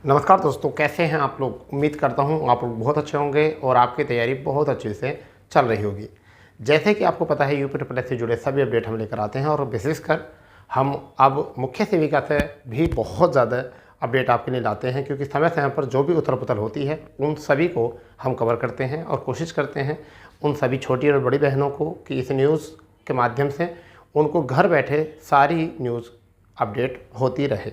नमस्कार दोस्तों, कैसे हैं आप लोग। उम्मीद करता हूं आप लोग बहुत अच्छे होंगे और आपकी तैयारी बहुत अच्छे से चल रही होगी। जैसे कि आपको पता है, यूपी ट्रिपल एस से जुड़े सभी अपडेट हम लेकर आते हैं और विशेषकर हम अब मुख्य सेविका से भी बहुत ज़्यादा अपडेट आपके लिए लाते हैं, क्योंकि समय समय पर जो भी उथल पुथल होती है उन सभी को हम कवर करते हैं और कोशिश करते हैं उन सभी छोटी और बड़ी बहनों को कि इस न्यूज़ के माध्यम से उनको घर बैठे सारी न्यूज़ अपडेट होती रहे।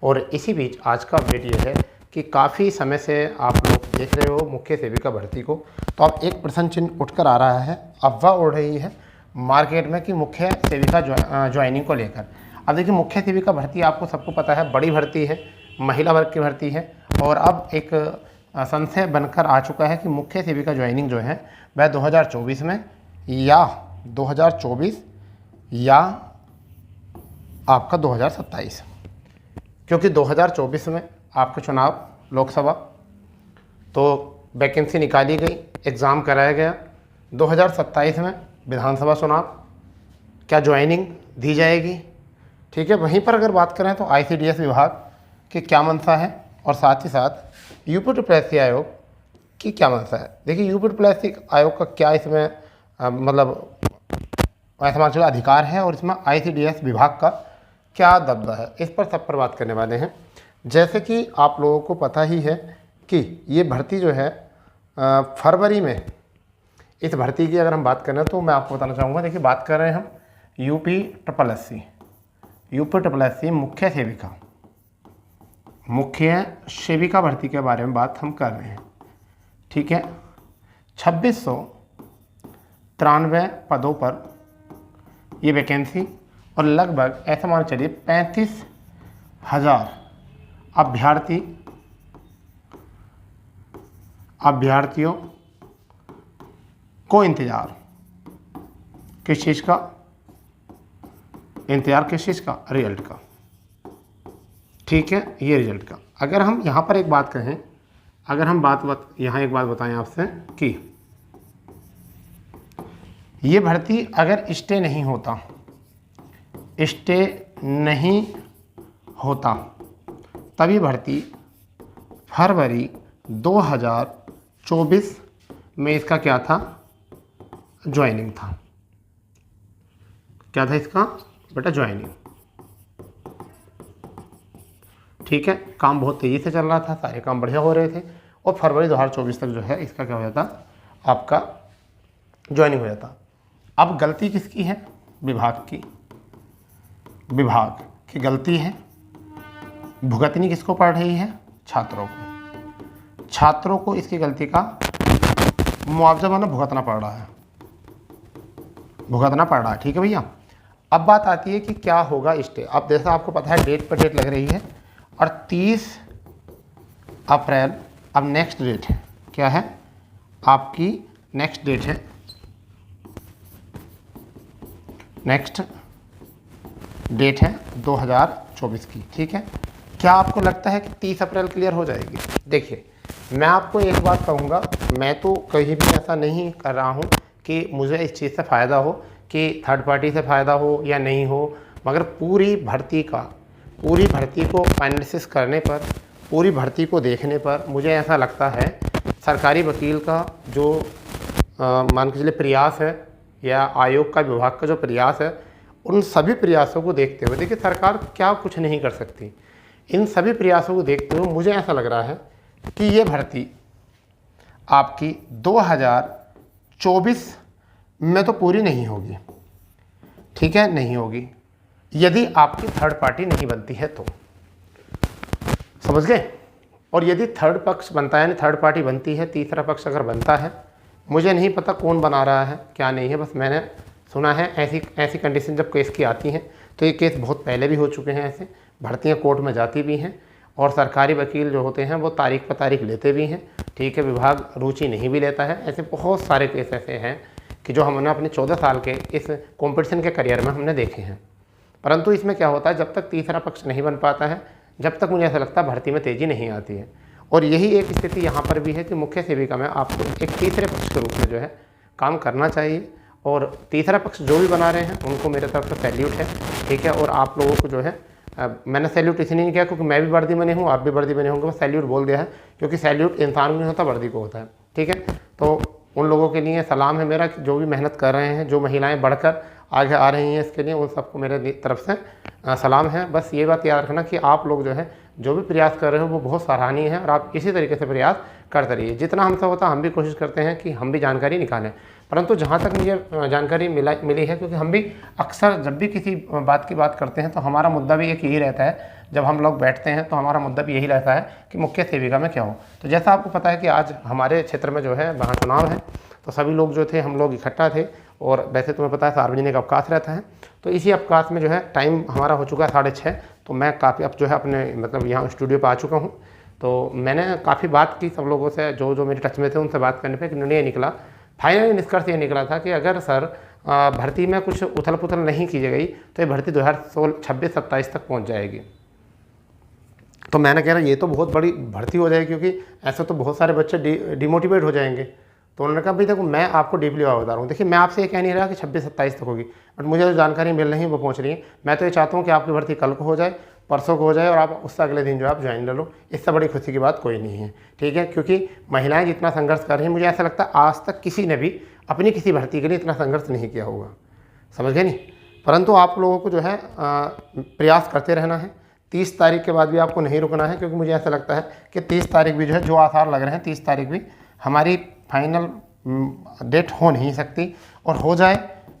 और इसी बीच आज का अपडेट ये है कि काफ़ी समय से आप लोग देख रहे हो मुख्य सेविका भर्ती को, तो अब एक प्रश्न चिन्ह उठकर आ रहा है, अफवाह उड़ रही है मार्केट में कि मुख्य सेविका ज्वाइनिंग को लेकर। अब देखिए, मुख्य सेविका भर्ती आपको सबको पता है बड़ी भर्ती है, महिला वर्ग की भर्ती है। और अब एक संशय बनकर आ चुका है कि मुख्य सेविका ज्वाइनिंग जो है वह 2024 में या 2024 या आपका 2027, क्योंकि 2024 में आपका चुनाव लोकसभा, तो वैकेंसी निकाली गई, एग्ज़ाम कराया गया। 2027 में विधानसभा चुनाव, क्या ज्वाइनिंग दी जाएगी? ठीक है। वहीं पर अगर बात करें तो आईसीडीएस विभाग की क्या मंशा है और साथ ही साथ यूपी ट्रिपल एस आयोग की क्या मंशा है। देखिए, यूपी ट्रिपल एस आयोग का क्या इसमें मतलब ऐसा अधिकार है और इसमें आईसीडीएस विभाग का क्या दबदबा है, इस पर सब पर बात करने वाले हैं। जैसे कि आप लोगों को पता ही है कि ये भर्ती जो है फरवरी में, इस भर्ती की अगर हम बात करें तो मैं आपको बताना चाहूँगा। देखिए, बात कर रहे हैं हम यूपी ट्रिपल एस सी मुख्य सेविका भर्ती के बारे में बात हम कर रहे हैं। ठीक है। 2693 पदों पर ये वैकेंसी और लगभग ऐसा मान चलिए 35,000 अभ्यर्थियों को इंतज़ार किस चीज़ का? रिजल्ट का। ठीक है, ये रिजल्ट का। अगर हम यहाँ पर एक बात कहें, अगर हम यहाँ एक बात बताएं आपसे कि ये भर्ती अगर स्टे नहीं होता तभी भर्ती फरवरी 2024 में इसका क्या था? ज्वाइनिंग था। क्या था इसका बेटा? ज्वाइनिंग। ठीक है। काम बहुत तेज़ी से चल रहा था, सारे काम बढ़िया हो रहे थे और फरवरी 2024 तक जो है इसका क्या हो जाता? आपका ज्वाइनिंग हो जाता। अब गलती किसकी है? विभाग की गलती है। भुगतनी किसको पड़ रही है? छात्रों को इसकी गलती का मुआवजा भुगतना पड़ रहा है। ठीक है भैया। अब बात आती है कि क्या होगा स्टे। अब जैसा आपको पता है डेट पर डेट लग रही है और 30 अप्रैल अब नेक्स्ट डेट है। क्या है आपकी? नेक्स्ट डेट है, नेक्स्ट डेट है 2024 की। ठीक है। क्या आपको लगता है कि 30 अप्रैल क्लियर हो जाएगी? देखिए, मैं आपको एक बात कहूँगा, मैं तो कहीं भी ऐसा नहीं कर रहा हूँ कि मुझे इस चीज़ से फ़ायदा हो, कि थर्ड पार्टी से फ़ायदा हो या नहीं हो, मगर पूरी भर्ती को एनालिसिस करने पर, पूरी भर्ती को देखने पर मुझे ऐसा लगता है सरकारी वकील का जो मान के चलिए प्रयास है या आयोग का, विभाग का जो प्रयास है, उन सभी प्रयासों को देखते हुए, देखिए सरकार क्या कुछ नहीं कर सकती, इन सभी प्रयासों को देखते हुए मुझे ऐसा लग रहा है कि ये भर्ती आपकी 2024 में तो पूरी नहीं होगी। ठीक है, नहीं होगी, यदि आपकी थर्ड पार्टी नहीं बनती है तो। समझ गए? और यदि थर्ड पक्ष बनता है, यानी थर्ड पार्टी बनती है, तीसरा पक्ष अगर बनता है, मुझे नहीं पता कौन बना रहा है क्या नहीं है, बस मैंने सुना है ऐसी कंडीशन जब केस की आती हैं, तो ये केस बहुत पहले भी हो चुके हैं, ऐसे भर्तियाँ कोर्ट में जाती भी हैं और सरकारी वकील जो होते हैं वो तारीख पर तारीख लेते भी हैं। ठीक है, विभाग रुचि नहीं भी लेता है। ऐसे बहुत सारे केस ऐसे हैं कि जो हमने अपने 14 साल के इस कंपटीशन के करियर में हमने देखे हैं। परंतु इसमें क्या होता है, जब तक तीसरा पक्ष नहीं बन पाता है, जब तक मुझे ऐसा लगता है भर्ती में तेज़ी नहीं आती है। और यही एक स्थिति यहाँ पर भी है कि मुख्य सेविका में आपको एक तीसरे पक्ष के रूप में जो है काम करना चाहिए और तीसरा पक्ष जो भी बना रहे हैं उनको मेरे तरफ से सैल्यूट है। ठीक है, और आप लोगों को जो है मैंने सैल्यूट इसलिए नहीं किया क्योंकि मैं भी वर्दी बने हूँ, आप भी वर्दी बने होंगे, बस सैल्यूट बोल दिया है, क्योंकि सैल्यूट इंसान को नहीं होता, वर्दी को होता है। ठीक है, तो उन लोगों के लिए सलाम है मेरा जो भी मेहनत कर रहे हैं, जो महिलाएं बढ़कर आगे आ रही हैं, इसके लिए उन सबको मेरे तरफ से सलाम है। बस ये बात याद रखना कि आप लोग जो है जो भी प्रयास कर रहे हो वो बहुत सराहनीय है, और आप इसी तरीके से प्रयास करते रहिए। जितना हमसे होता हम भी कोशिश करते हैं कि हम भी जानकारी निकालें, परंतु जहाँ तक मुझे जानकारी मिली है, क्योंकि हम भी अक्सर जब भी किसी बात की बात करते हैं तो हमारा मुद्दा भी एक यही रहता है, जब हम लोग बैठते हैं तो हमारा मुद्दा भी यही रहता है कि मुख्य सेविका में क्या हो। तो जैसा आपको पता है कि आज हमारे क्षेत्र में जो है वहाँ चुनाव है, तो सभी लोग जो थे हम लोग इकट्ठा थे, और वैसे तुम्हें पता है सार्वजनिक अवकाश रहता है, तो इसी अवकाश में जो है टाइम हमारा हो चुका है 6:30, तो मैं काफ़ी अब जो है अपने मतलब यहाँ स्टूडियो पर आ चुका हूँ। तो मैंने काफ़ी बात की सब लोगों से, जो मेरे टच में थे उनसे बात करने पर एक निर्णय निकला, फाइनली निष्कर्ष ये निकला था कि अगर सर भर्ती में कुछ उथल पुथल नहीं की गई तो ये भर्ती 2026-27 तक पहुँच जाएगी। तो मैंने कह रहा ये तो बहुत बड़ी भर्ती हो जाएगी, क्योंकि ऐसे तो बहुत सारे बच्चे डिमोटिवेट हो जाएंगे। तो उन्होंने कहा भाई देखो मैं आपको डीपली बता रहा हूँ, देखिए मैं आपसे ये कह नहीं रहा कि 26-27 तक होगी, बट मुझे जो जानकारी मिल रही है वो पहुँच रही है। मैं तो ये चाहता हूँ कि आपकी भर्ती कल को हो जाए, परसों को हो जाए, और आप उससे अगले दिन जो आप ज्वाइन ले लो। इससे बड़ी खुशी की बात कोई नहीं है। ठीक है, क्योंकि महिलाएं जितना संघर्ष कर रही हैं, मुझे ऐसा लगता है आज तक किसी ने भी अपनी किसी भर्ती के लिए इतना संघर्ष नहीं किया होगा, समझ गए नहीं। परंतु आप लोगों को जो है प्रयास करते रहना है। 30 तारीख के बाद भी आपको नहीं रुकना है, क्योंकि मुझे ऐसा लगता है कि 30 तारीख भी जो है, जो आसार लग रहे हैं 30 तारीख भी हमारी फाइनल डेट हो नहीं सकती, और हो जाए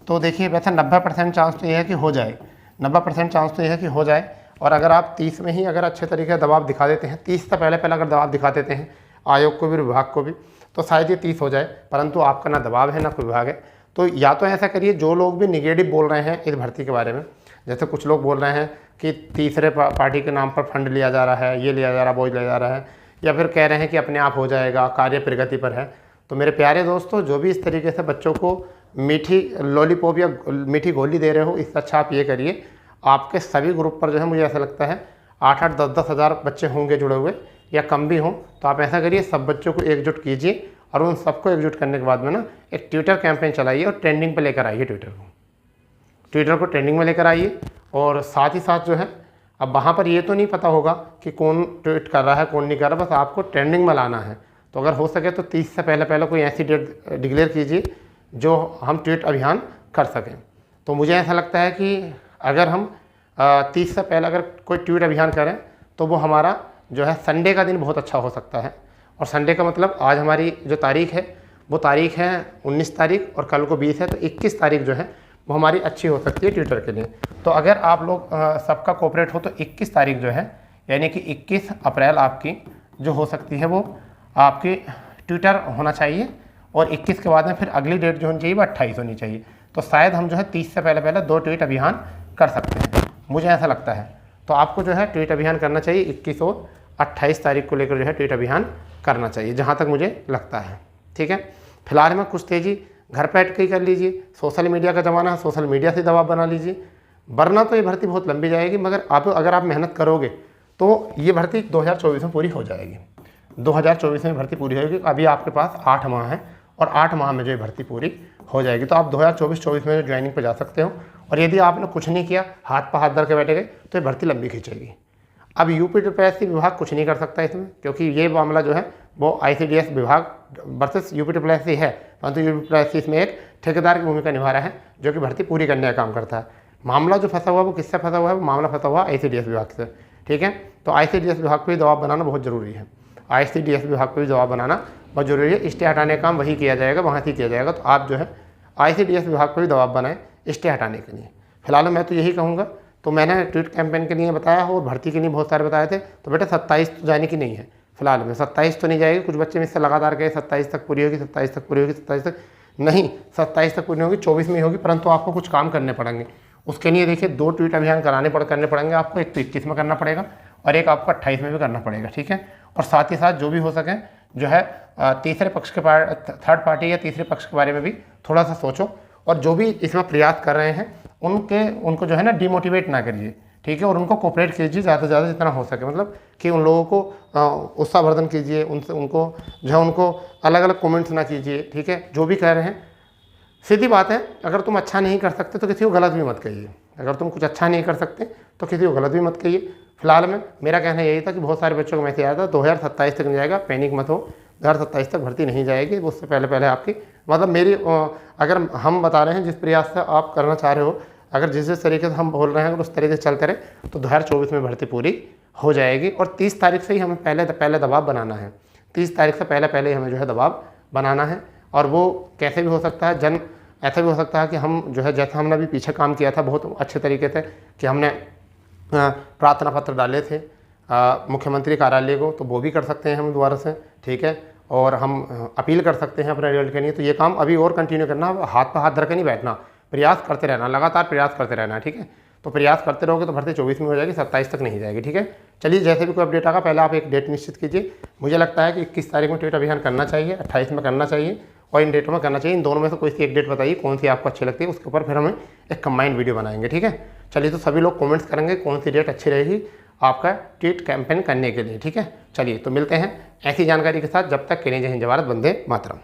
तो देखिए वैसे 90% चांस तो ये है कि हो जाए, 90% चांस तो ये है कि हो जाए। और अगर आप 30 में ही अगर अच्छे तरीके से दबाव दिखा देते हैं, 30 से पहले अगर दबाव दिखा देते हैं आयोग को भी, विभाग को भी, तो शायद ये 30 हो जाए। परंतु आपका ना दबाव है ना कोई विभाग है, तो या तो ऐसा करिए, जो लोग भी निगेटिव बोल रहे हैं इस भर्ती के बारे में, जैसे कुछ लोग बोल रहे हैं कि तीसरे पार्टी के नाम पर फंड लिया जा रहा है, ये लिया जा रहा है, वो लिया जा रहा है, या फिर कह रहे हैं कि अपने आप हो जाएगा, कार्य प्रगति पर है। तो मेरे प्यारे दोस्तों, जो भी इस तरीके से बच्चों को मीठी लॉलीपॉप या मीठी गोली दे रहे हो, इससे अच्छा आप ये करिए, आपके सभी ग्रुप पर जो है मुझे ऐसा लगता है 8-8, 10-10 हज़ार बच्चे होंगे जुड़े हुए, या कम भी हों, तो आप ऐसा करिए सब बच्चों को एकजुट कीजिए, और उन सबको एकजुट करने के बाद में ना एक ट्विटर कैंपेन चलाइए और ट्रेंडिंग पे लेकर आइए ट्विटर को ट्रेंडिंग में लेकर आइए। और साथ ही साथ जो है अब वहाँ पर ये तो नहीं पता होगा कि कौन ट्वीट कर रहा है कौन नहीं कर रहा, बस आपको ट्रेंडिंग में लाना है। तो अगर हो सके तो 30 से पहले कोई ऐसी डेट डिक्लेयर कीजिए जो हम ट्वीट अभियान कर सकें। तो मुझे ऐसा लगता है कि अगर हम 30 से पहले अगर कोई ट्वीट अभियान करें तो वो हमारा जो है संडे का दिन बहुत अच्छा हो सकता है। और संडे का मतलब आज हमारी जो तारीख है वो तारीख है 19 तारीख, और कल को 20 है, तो 21 तारीख जो है वो हमारी अच्छी हो सकती है ट्विटर के लिए। तो अगर आप लोग सबका कोऑपरेट हो तो 21 तारीख जो है, यानी कि 21 अप्रैल आपकी जो हो सकती है वो आपकी ट्विटर होना चाहिए, और 21 के बाद में फिर अगली डेट जो होनी चाहिए वो 28 होनी चाहिए। तो शायद हम जो है 30 से पहले 2 ट्वीट अभियान कर सकते हैं, मुझे ऐसा लगता है। तो आपको जो है ट्वीट अभियान करना चाहिए, 21 और 28 तारीख को लेकर जो है ट्वीट अभियान करना चाहिए, जहाँ तक मुझे लगता है। ठीक है, फिलहाल में कुछ तेज़ी घर बैठ के ही कर लीजिए, सोशल मीडिया का ज़माना है, सोशल मीडिया से दबाव बना लीजिए, वरना तो ये भर्ती बहुत लंबी जाएगी। मगर अगर आप मेहनत करोगे तो ये भर्ती 2024 में पूरी हो जाएगी। 2024 में भर्ती पूरी होगी। अभी आपके पास 8 माह है, और 8 माह में जो ये भर्ती पूरी हो जाएगी, तो आप 2024 में ज्वाइनिंग पर जा सकते हो। और यदि आपने कुछ नहीं किया, हाथ पर हाथ धर के बैठे गए, तो ये भर्ती लंबी खींचेगी। अब यूपी ट्रिपल विभाग कुछ नहीं कर सकता इसमें, क्योंकि ये मामला जो है वो ICDS विभाग वर्सेस यूपी ट्रिपल है, परंतु यूपी ट्रिपल इसमें एक ठेकेदार की भूमिका निभा रहा है, जो कि भर्ती पूरी करने का काम करता है। मामला जो फंसा हुआ वो किससे फंसा हुआ है? वो मामला फंसा हुआ ICDS विभाग से। ठीक है, तो ICDS विभाग पर भी दबाव बनाना बहुत ज़रूरी है। ICDS विभाग पर भी दबाव बनाना बहुत ज़रूरी है। स्टे हटाने का काम वही किया जाएगा, वहाँ से किया जाएगा। तो आप जो है ICDS विभाग पर भी दबाव बनाएं स्टे हटाने के लिए। फिलहाल मैं तो यही कहूँगा। तो मैंने ट्वीट कैंपेन के लिए बताया और भर्ती के लिए बहुत सारे बताए थे। तो बेटा 27 तो जाने की नहीं है फिलहाल में, 27 तो नहीं जाएगी। कुछ बच्चे में इससे लगातार गए 27 तक पूरी होगी, 27 तक पूरी होगी, 27 तक नहीं, 27 तक पूरी होगी, 24 में ही होगी। परंतु आपको कुछ काम करने पड़ेंगे। उसके लिए देखिए 2 ट्वीट अभियान करने पड़ेंगे आपको। एक तो 21 में करना पड़ेगा और एक आपको 28 में भी करना पड़ेगा। ठीक है, और साथ ही साथ जो भी हो सके जो है तीसरे पक्ष के थर्ड पार्टी या तीसरे पक्ष के बारे में भी थोड़ा सा सोचो, और जो भी इसमें प्रयास कर रहे हैं उनको जो है ना डिमोटिवेट ना करिए। ठीक है, और उनको कोऑपरेट कीजिए ज़्यादा से ज़्यादा जितना हो सके, मतलब कि उन लोगों को उत्साहवर्धन कीजिए, उनको जो है उनको अलग अलग कमेंट्स ना कीजिए। ठीक है, जो भी कह रहे हैं सीधी बात है, अगर तुम अच्छा नहीं कर सकते तो किसी को गलत भी मत कहिए। अगर तुम कुछ अच्छा नहीं कर सकते तो किसी को गलत भी मत कहिए। फिलहाल में मेरा कहना यही था कि बहुत सारे बच्चों को मैसेज आया था 2027 तक नहीं जाएगा, पैनिक मत हो, 2027 तक भर्ती नहीं जाएगी, उससे पहले पहले आपकी मतलब मेरी अगर हम बता रहे हैं जिस प्रयास से आप करना चाह रहे हो, अगर जिस तरीके से हम बोल रहे हैं अगर उस तरीके से चलते रहे तो 2024 में भर्ती पूरी हो जाएगी। और 30 तारीख से ही हमें पहले दबाव बनाना है, 30 तारीख से पहले ही हमें जो है दबाव बनाना है। और वो कैसे भी हो सकता है, ऐसा भी हो सकता है कि हम जो है जैसे हमने अभी पीछे काम किया था बहुत अच्छे तरीके से कि हमने प्रार्थना पत्र डाले थे मुख्यमंत्री कार्यालय को, तो वो भी कर सकते हैं हम दोबारा से, ठीक है। और हम अपील कर सकते हैं अपने रिजल्ट के लिए। तो ये काम अभी और कंटिन्यू करना, हाथ पर हाथ धर के नहीं बैठना, प्रयास करते रहना, लगातार प्रयास करते रहना, ठीक है। तो प्रयास करते रहोगे तो भर्ती 24 में हो जाएगी, 27 तक नहीं जाएगी, ठीक है। चलिए जैसे भी कोई अपडेट आएगा पहले आप एक डेट निश्चित कीजिए। मुझे लगता है कि 21 तारीख में टेट अभियान करना चाहिए, 28 में करना चाहिए और इन डेटों में करना चाहिए। इन दोनों में से कोई सी एक डेट बताइए कौन सी आपको अच्छी लगती है, उसके ऊपर फिर हमें एक कंबाइंड वीडियो बनाएंगे, ठीक है। चलिए तो सभी लोग कमेंट्स करेंगे कौन सी डेट अच्छी रहेगी आपका टेट कैंपेन करने के लिए, ठीक है। चलिए तो मिलते हैं ऐसी जानकारी के साथ, जब तक के लिए जय हिंद, जय भारत, वंदे मातरम।